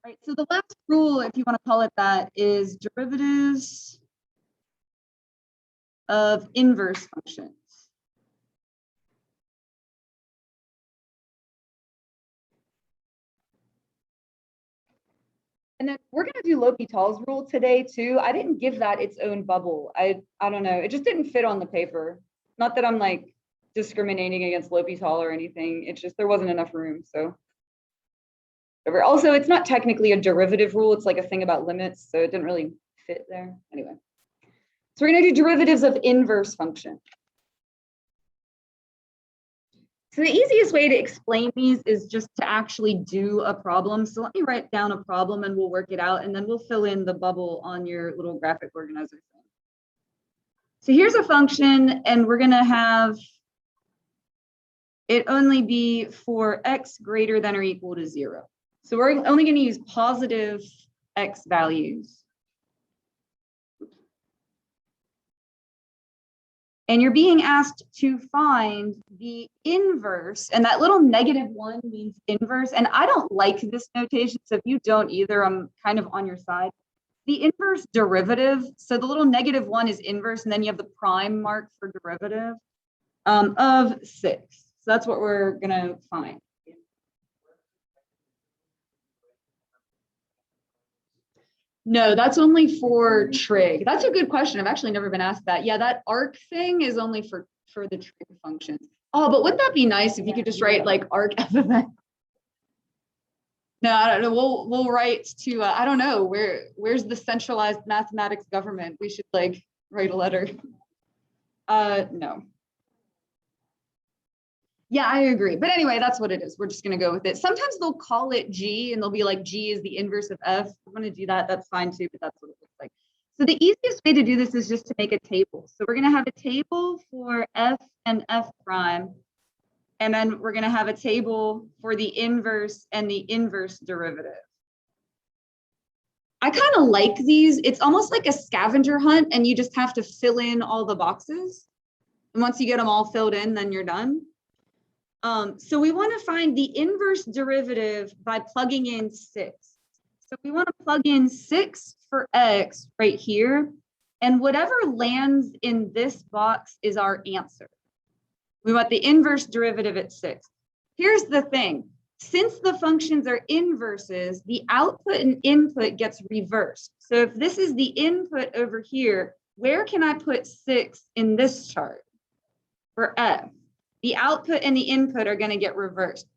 Right, so the last rule, if you want to call it that, is derivatives of inverse functions. And then we're going to do L'Hopital's rule today too. I didn't give that its own bubble. I don't know. It just didn't fit on the paper. Not that I'm like discriminating against L'Hopital or anything. It's just there wasn't enough room. So also, it's not technically a derivative rule. It's like a thing about limits. So it didn't really fit there. Anyway, so we're going to do derivatives of inverse function. So the easiest way to explain these is just to actually do a problem. So let me write down a problem and we'll work it out, and then we'll fill in the bubble on your little graphic organizer thing. So here's a function, and we're going to have it only be for x greater than or equal to 0. So we're only going to use positive x values. And you're being asked to find the inverse, and that little -1 means inverse. And I don't like this notation, so if you don't either, I'm kind of on your side. The inverse derivative, so the little -1 is inverse, and then you have the prime mark for derivative of 6. So that's what we're gonna find. No, that's only for trig. That's a good question. I've actually never been asked that. Yeah, that arc thing is only for the trig functions. Oh, but wouldn't that be nice if you could just write like arc f of x? No, I don't know. We'll write to I don't know, where's the centralized mathematics government? We should like write a letter. No. Yeah, I agree. But anyway, that's what it is. We're just going to go with it. Sometimes they'll call it G and they'll be like G is the inverse of F. I'm going to do that. That's fine too, but that's what it looks like. So the easiest way to do this is just to make a table. So we're going to have a table for F and F prime. And then we're going to have a table for the inverse and the inverse derivative. I kind of like these. It's almost like a scavenger hunt, and you just have to fill in all the boxes. And once you get them all filled in, then you're done. So we want to find the inverse derivative by plugging in 6. So we want to plug in 6 for x right here, and whatever lands in this box is our answer. We want the inverse derivative at 6. Here's the thing. Since the functions are inverses, the output and input gets reversed. So if this is the input over here, where can I put 6 in this chart for f? The output and the input are going to get reversed.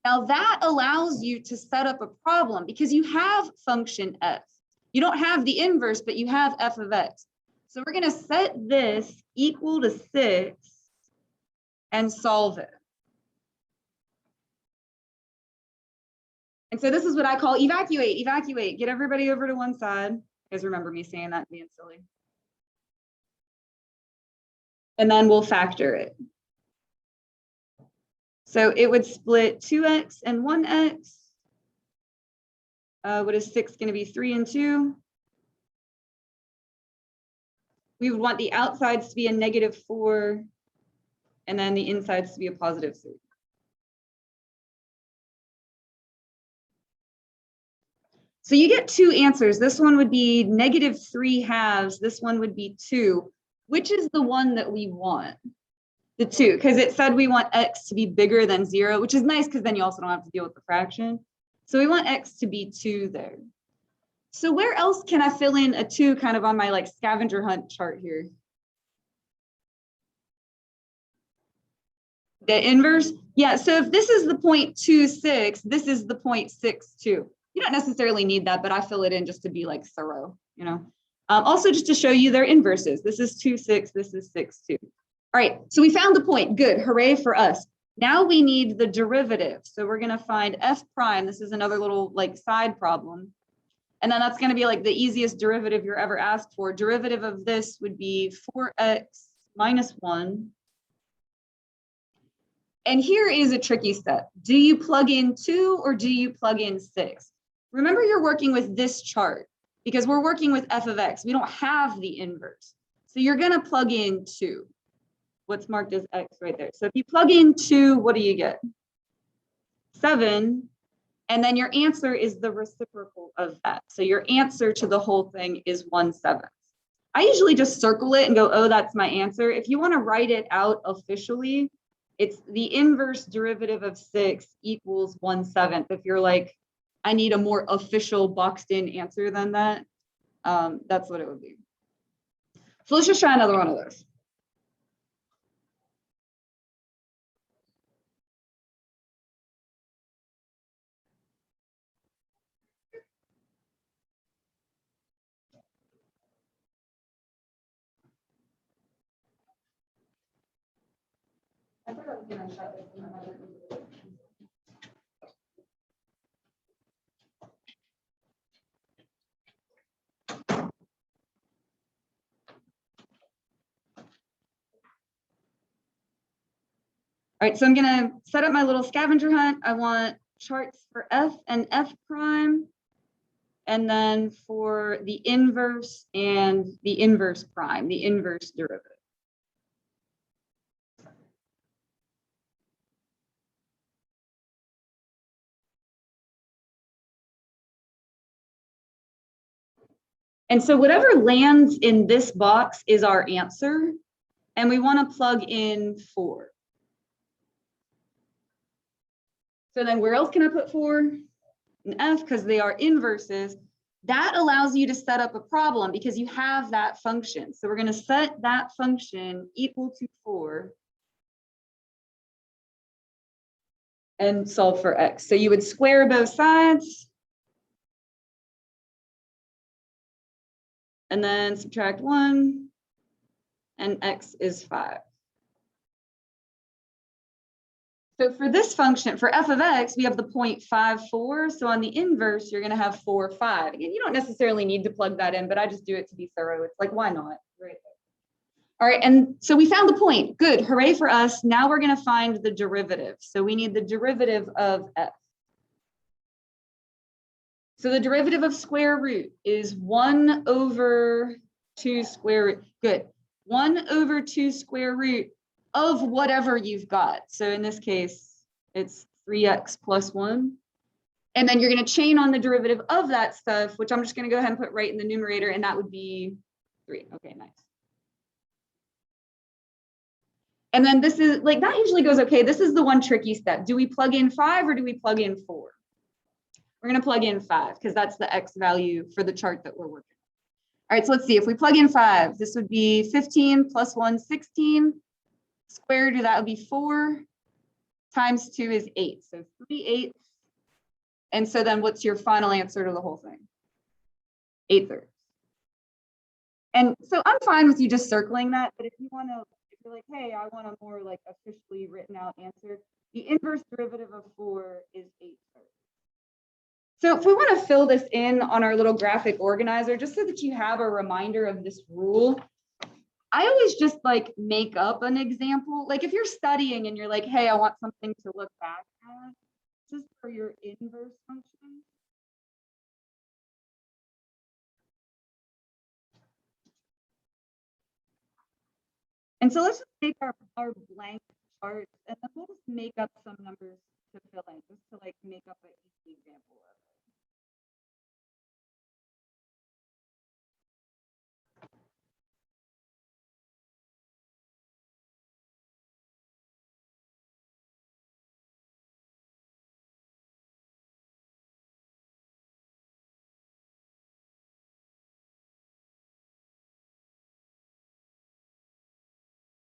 Now that allows you to set up a problem because you have function f. You don't have the inverse, but you have f of x. So we're going to set this equal to 6 and solve it. And so this is what I call evacuate, evacuate. Get everybody over to one side. You guys remember me saying that and being silly. And then we'll factor it. So it would split 2x and 1x. What is 6 going to be? 3 and 2. We would want the outsides to be a -4, and then the insides to be a +3. So you get 2 answers. This one would be -3/2. This one would be 2. Which is the one that we want? The 2, because it said we want x to be bigger than 0, which is nice because then you also don't have to deal with the fraction. So we want x to be 2 there. So where else can I fill in a 2 kind of on my like scavenger hunt chart here? The inverse? Yeah, so if this is the 0.26, this is the 0.62. You don't necessarily need that, but I fill it in just to be like thorough, you know. Also just to show you their inverses. This is 2, 6, this is 6, 2. All right, so we found the point. Good, hooray for us. Now we need the derivative. So we're going to find f prime. This is another little like side problem. And then that's going to be like the easiest derivative you're ever asked for. Derivative of this would be 4x minus 1. And here is a tricky step. Do you plug in 2 or do you plug in 6? Remember, you're working with this chart because we're working with f of x. We don't have the inverse. So you're going to plug in 2. What's marked as x right there. So if you plug in 2, what do you get? 7. And then your answer is the reciprocal of that. So your answer to the whole thing is 1/7. I usually just circle it and go, oh, that's my answer. If you want to write it out officially, it's the inverse derivative of 6 equals 1/7. If you're like, I need a more official boxed in answer than that, that's what it would be. So let's just try another one of those. All right, so I'm gonna set up my little scavenger hunt. I want charts for F and F prime, and then for the inverse and the inverse prime, the inverse derivative. And so whatever lands in this box is our answer, and we want to plug in 4. So then where else can I put 4 and F? Because they are inverses. That allows you to set up a problem because you have that function. So we're going to set that function equal to 4 and solve for X. So you would square both sides and then subtract 1, and X is 5. So for this function, for f of x, we have the 0.54. So on the inverse, you're going to have 4, 5. Again, you don't necessarily need to plug that in, but I just do it to be thorough. It's like, why not? Right. All right, and so we found the point. Good, hooray for us. Now we're going to find the derivative. So we need the derivative of f. So the derivative of square root is 1 over 2 square root. Good. 1 over 2 square root of whatever you've got. So in this case, it's 3x plus 1. And then you're going to chain on the derivative of that stuff, which I'm just going to go ahead and put right in the numerator, and that would be 3. Okay, nice. And then this is like, that usually goes okay. This is the one tricky step. Do we plug in 5 or do we plug in 4? We're going to plug in 5 because that's the x value for the chart that we're working on. All right, so let's see. If we plug in 5, this would be 15 plus 1, 16. Square root of that would be 4 times 2 is 8. So 3/8. And so then what's your final answer to the whole thing? 8/3. And so I'm fine with you just circling that, but if you want to, if you're like, hey, I want a more like officially written out answer, the inverse derivative of 4 is 8/3. So if we want to fill this in on our little graphic organizer, just so that you have a reminder of this rule, I always just like make up an example. Like if you're studying and you're like, hey, I want something to look back at, just for your inverse function. And so let's just make our blank chart, and then we'll just make up some numbers to fill in, just to like make up an easy example of it.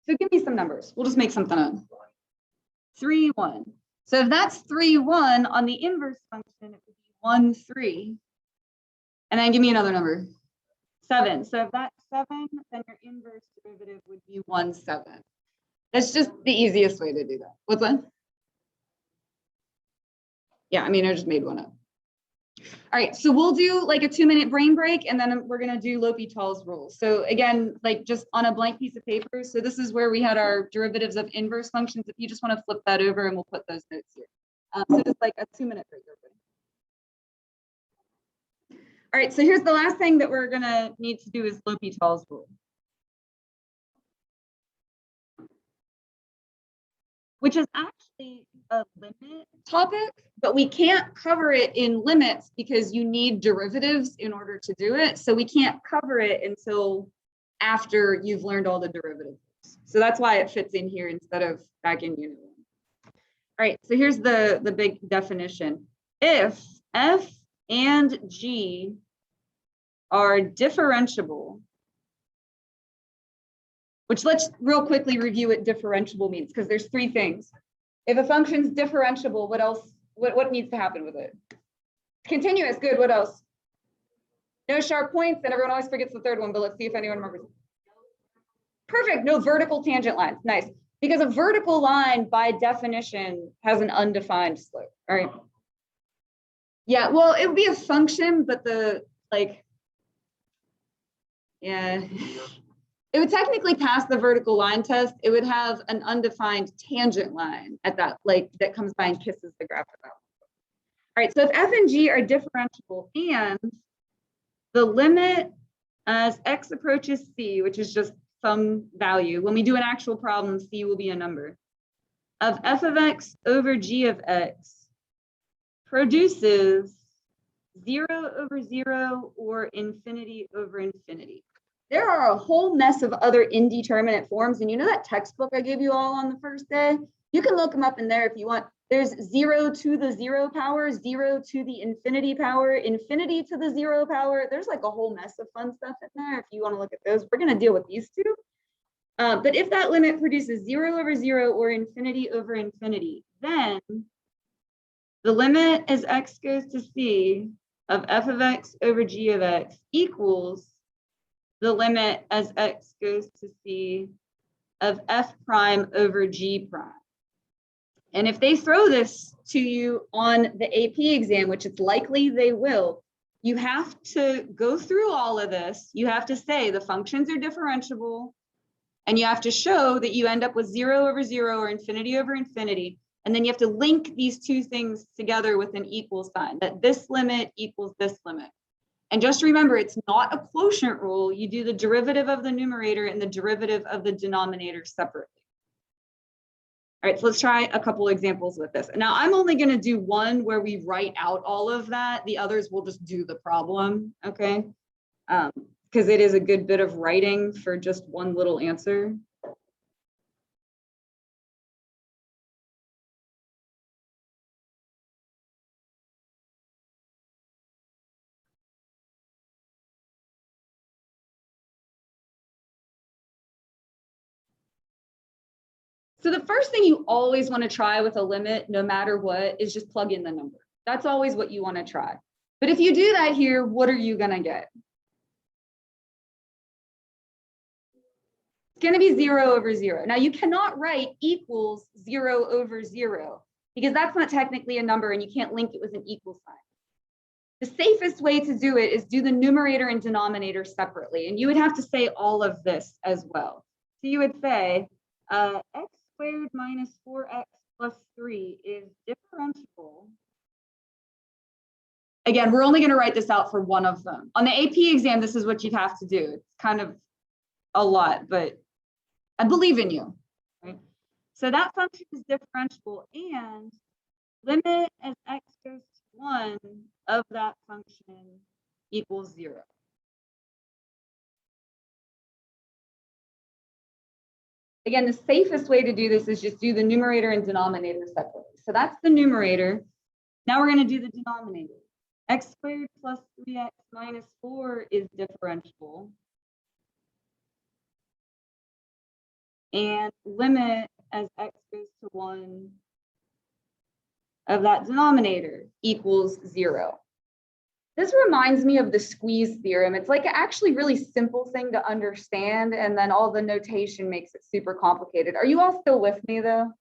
So give me some numbers. We'll just make something up. 3, 1. So if that's 3, 1 on the inverse function, it would be 1, 3. And then give me another number. 7. So if that's 7, then your inverse derivative would be 1, 7. That's just the easiest way to do that. What's that? Yeah, I mean, I just made one up. All right, so we'll do like a 2-minute brain break, and then we're going to do L'Hopital's rule. So again, like just on a blank piece of paper. So this is where we had our derivatives of inverse functions. If you just want to flip that over, and we'll put those notes here. So just like a 2-minute break. All right, so here's the last thing that we're going to need to do is L'Hopital's rule, which is actually a limit topic, but we can't cover it in limits because you need derivatives in order to do it. So we can't cover it until after you've learned all the derivatives. So that's why it fits in here instead of back in unit 1. All right, so here's the big definition. If f and g are differentiable, which let's real quickly review what differentiable means, because there's 3 things. If a function's differentiable, what else? What needs to happen with it? Continuous, good, what else? No sharp points, and everyone always forgets the 3rd one, but let's see if anyone remembers. Perfect, no vertical tangent lines, nice. Because a vertical line, by definition, has an undefined slope, all right? Yeah, well, it would be a function, but yeah. It would technically pass the vertical line test. It would have an undefined tangent line at that, that comes by and kisses the graph of that. All right, so if f and g are differentiable and the limit as x approaches c, which is just some value, when we do an actual problem, c will be a number, of f of x over g of x produces 0 over 0 or infinity over infinity. There are a whole mess of other indeterminate forms. And you know that textbook I gave you all on the first day? You can look them up in there if you want. There's 0 to the 0 power, 0 to the infinity power, infinity to the 0 power. There's like a whole mess of fun stuff in there if you want to look at those. We're going to deal with these 2. But if that limit produces 0 over 0 or infinity over infinity, then the limit as x goes to c of f of x over g of x equals the limit as x goes to c of f prime over g prime. And if they throw this to you on the AP exam, which it's likely they will, you have to go through all of this. You have to say the functions are differentiable, and you have to show that you end up with 0 over 0 or infinity over infinity. And then you have to link these 2 things together with an equal sign, that this limit equals this limit. And just remember, it's not a quotient rule. You do the derivative of the numerator and the derivative of the denominator separately. All right, so let's try a couple examples with this. Now, I'm only going to do one where we write out all of that. The others will just do the problem, okay? Because it is a good bit of writing for just one little answer. So the first thing you always want to try with a limit, no matter what, is just plug in the number. That's always what you want to try. But if you do that here, what are you going to get? It's going to be 0 over 0. Now you cannot write equals 0 over 0 because that's not technically a number and you can't link it with an equal sign. The safest way to do it is do the numerator and denominator separately. And you would have to say all of this as well. So you would say x squared minus 4x plus 3 is differentiable. Again, we're only going to write this out for one of them. On the AP exam, this is what you'd have to do. It's kind of a lot, but I believe in you. Right? So that function is differentiable, and limit as x goes to 1 of that function equals 0. Again, the safest way to do this is just do the numerator and denominator separately. So that's the numerator. Now we're going to do the denominator. X squared plus 3x minus 4 is differentiable. And limit as x goes to 1 of that denominator equals 0. This reminds me of the squeeze theorem. It's like an actually really simple thing to understand, and then all the notation makes it super complicated. Are you all still with me though?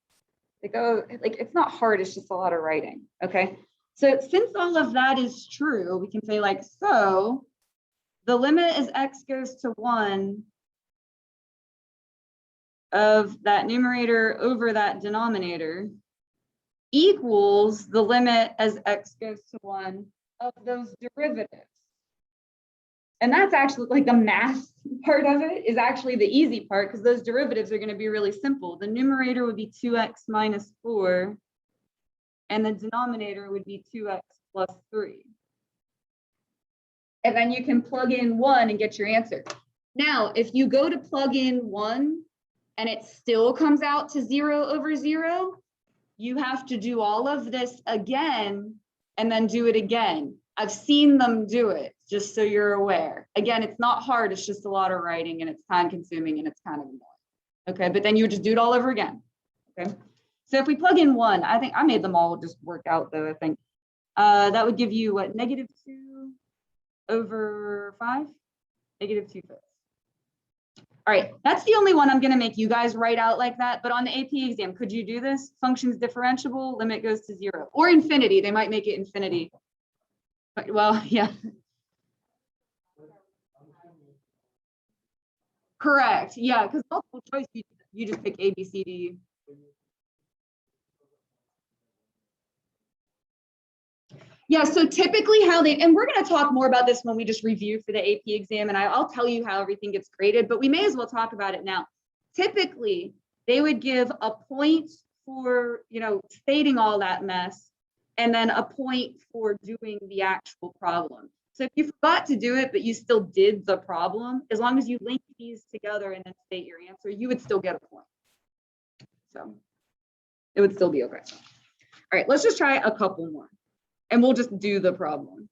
Like it's not hard, it's just a lot of writing, okay? So since all of that is true, we can say like, so the limit as x goes to 1 of that numerator over that denominator equals the limit as x goes to 1 of those derivatives. And that's actually like the math part of it is actually the easy part because those derivatives are going to be really simple. The numerator would be 2x minus 4 and the denominator would be 2x plus 3. And then you can plug in 1 and get your answer. Now, if you go to plug in 1 and it still comes out to 0 over 0, you have to do all of this again and then do it again. I've seen them do it, just so you're aware. Again, it's not hard, it's just a lot of writing and it's time consuming and it's kind of annoying. Okay, but then you would just do it all over again. Okay, so if we plug in 1, I think I made them all just work out though, I think. That would give you what, -2 over 5? -2/5. All right, that's the only one I'm going to make you guys write out like that. But on the AP exam, could you do this? Functions differentiable, limit goes to 0. Or infinity, they might make it infinity. But, well, yeah. Correct, yeah, because multiple choice, you just pick A, B, C, D. Yeah, so typically how they, and we're going to talk more about this when we just review for the AP exam, and I'll tell you how everything gets graded, but we may as well talk about it now. Typically, they would give a point for, stating all that mess, and then a point for doing the actual problem. So if you forgot to do it, but you still did the problem, as long as you link these together and then state your answer, you would still get a point. So it would still be okay. All right, let's just try a couple more. And we'll just do the problem.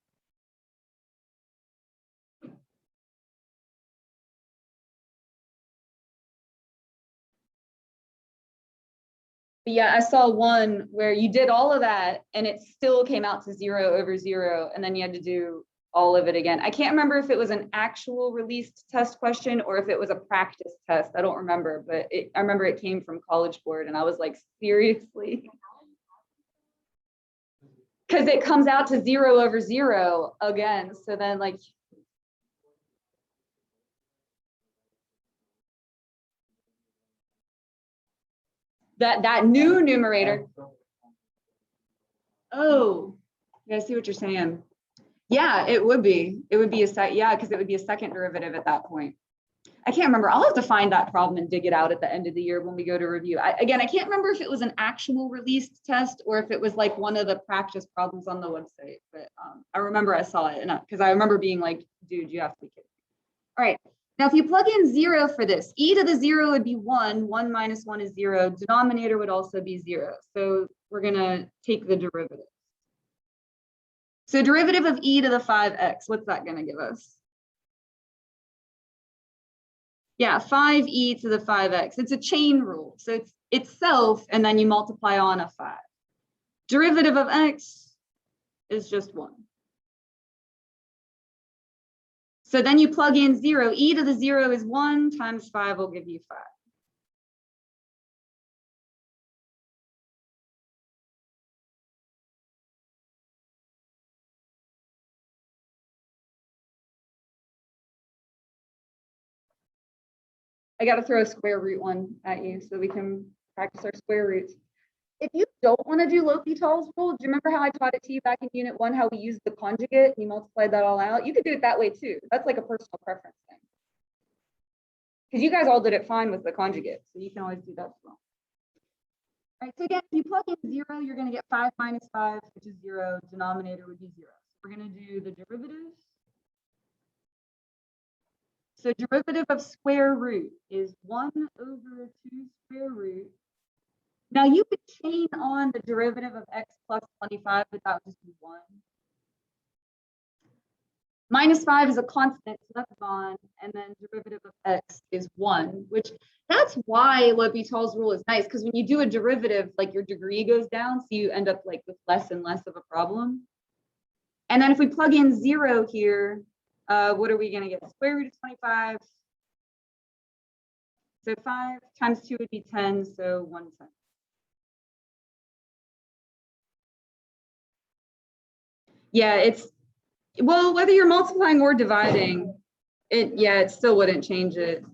But yeah, I saw one where you did all of that and it still came out to 0 over 0. And then you had to do all of it again. I can't remember if it was an actual released test question or if it was a practice test. I don't remember, but I remember it came from College Board and I was like, seriously? Because it comes out to 0 over 0 again. So then like, that new numerator. Oh, yeah, I see what you're saying. Yeah, it would be. It would be because it would be a second derivative at that point. I can't remember. I'll have to find that problem and dig it out at the end of the year when we go to review. Again, I can't remember if it was an actual released test or if it was like one of the practice problems on the website. But I remember I saw it because I remember being like, dude, you have to be kidding. All right. Now, if you plug in 0 for this, e to the 0 would be 1. 1 minus 1 is 0. Denominator would also be 0. So we're going to take the derivative. So derivative of e to the 5x, what's that going to give us? Yeah, 5e to the 5x. It's a chain rule. So it's itself, and then you multiply on a 5. Derivative of x is just 1. So then you plug in 0. E to the 0 is 1 times 5 will give you 5. I got to throw a square root one at you so we can practice our square roots. If you don't want to do L'Hopital's rule, do you remember how I taught it to you back in Unit 1, how we used the conjugate and you multiplied that all out? You could do it that way too. That's like a personal preference thing. Because you guys all did it fine with the conjugate, so you can always do that as well. All right, so again, if you plug in 0, you're going to get 5 minus 5, which is 0. Denominator would be 0. So we're going to do the derivatives. So derivative of square root is 1 over 2 square root. Now you could chain on the derivative of x plus 25, but that would just be 1. Minus 5 is a constant, so that's gone. And then derivative of x is 1, which that's why L'Hopital's rule is nice, because when you do a derivative, like your degree goes down, so you end up like with less and less of a problem. And then if we plug in 0 here, what are we going to get? Square root of 25. So 5 times 2 would be 10, so 1/10. Yeah, it's, well, whether you're multiplying or dividing, it still wouldn't change it.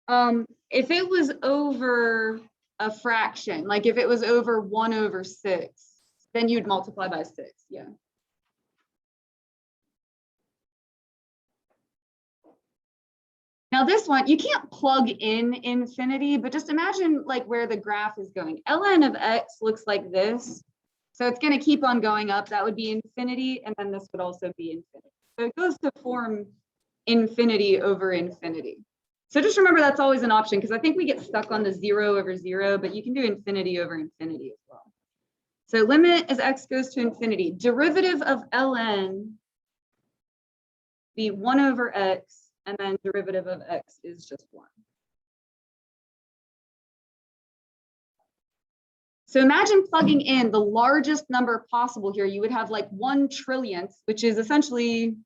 If it was over a fraction, like if it was over 1 over 6, then you'd multiply by 6, yeah. Now this one, you can't plug in infinity, but just imagine like where the graph is going. Ln of x looks like this. So it's going to keep on going up. That would be infinity. And then this would also be infinity. So it goes to form infinity over infinity. So just remember that's always an option because I think we get stuck on the 0 over 0, but you can do infinity over infinity as well. So limit as x goes to infinity. Derivative of ln be 1 over x, and then derivative of x is just 1. So imagine plugging in the largest number possible here. You would have like 1 trillionth, which is essentially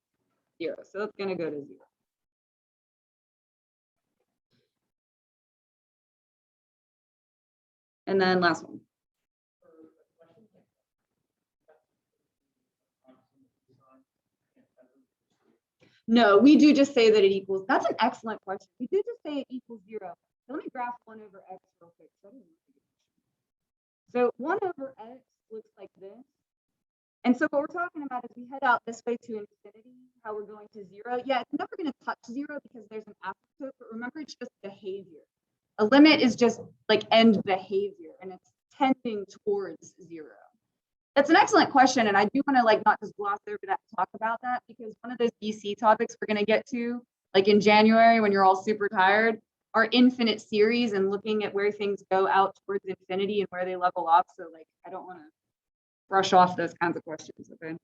0. So that's going to go to 0. And then last one. No, we do just say that it equals. That's an excellent question. We do just say it equals 0. So let me graph 1 over x real quick. So 1 over x looks like this. And so what we're talking about is we head out this way to infinity, how we're going to 0. Yeah, it's never going to touch 0 because there's an asymptote, but remember it's just behavior. A limit is just like end behavior and it's tending towards 0. That's an excellent question. And I do want to like not just gloss over that and talk about that because one of those BC topics we're going to get to like in January when you're all super tired are infinite series and looking at where things go out towards infinity and where they level off. So like, I don't want to brush off those kinds of questions, okay?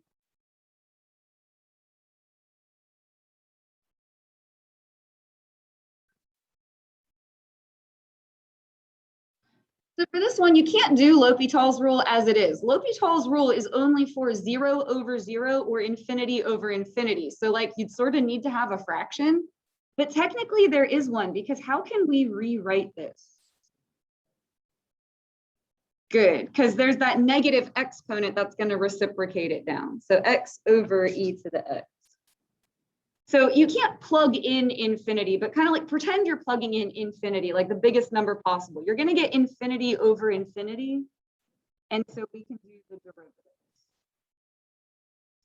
So for this one, you can't do L'Hopital's rule as it is. L'Hopital's rule is only for 0 over 0 or infinity over infinity. So like you'd sort of need to have a fraction, but technically there is one because how can we rewrite this? Good, because there's that negative exponent that's going to reciprocate it down. So x over e to the x. So you can't plug in infinity, but kind of like pretend you're plugging in infinity, like the biggest number possible. You're going to get infinity over infinity. And so we can do the derivatives.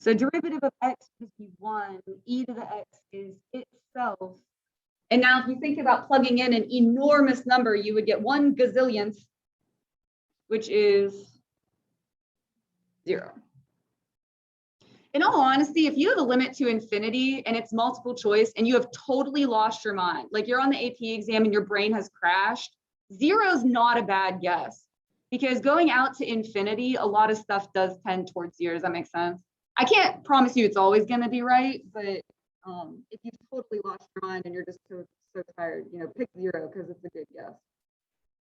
So derivative of x is 1, e to the x is itself. And now if you think about plugging in an enormous number, you would get 1 gazillionth, which is 0. In all honesty, if you have a limit to infinity and it's multiple choice and you have totally lost your mind, like you're on the AP exam and your brain has crashed, 0 is not a bad guess because going out to infinity, a lot of stuff does tend towards 0. Does that make sense? I can't promise you it's always going to be right, but if you've totally lost your mind and you're just so tired, you know, pick 0 because it's a good guess.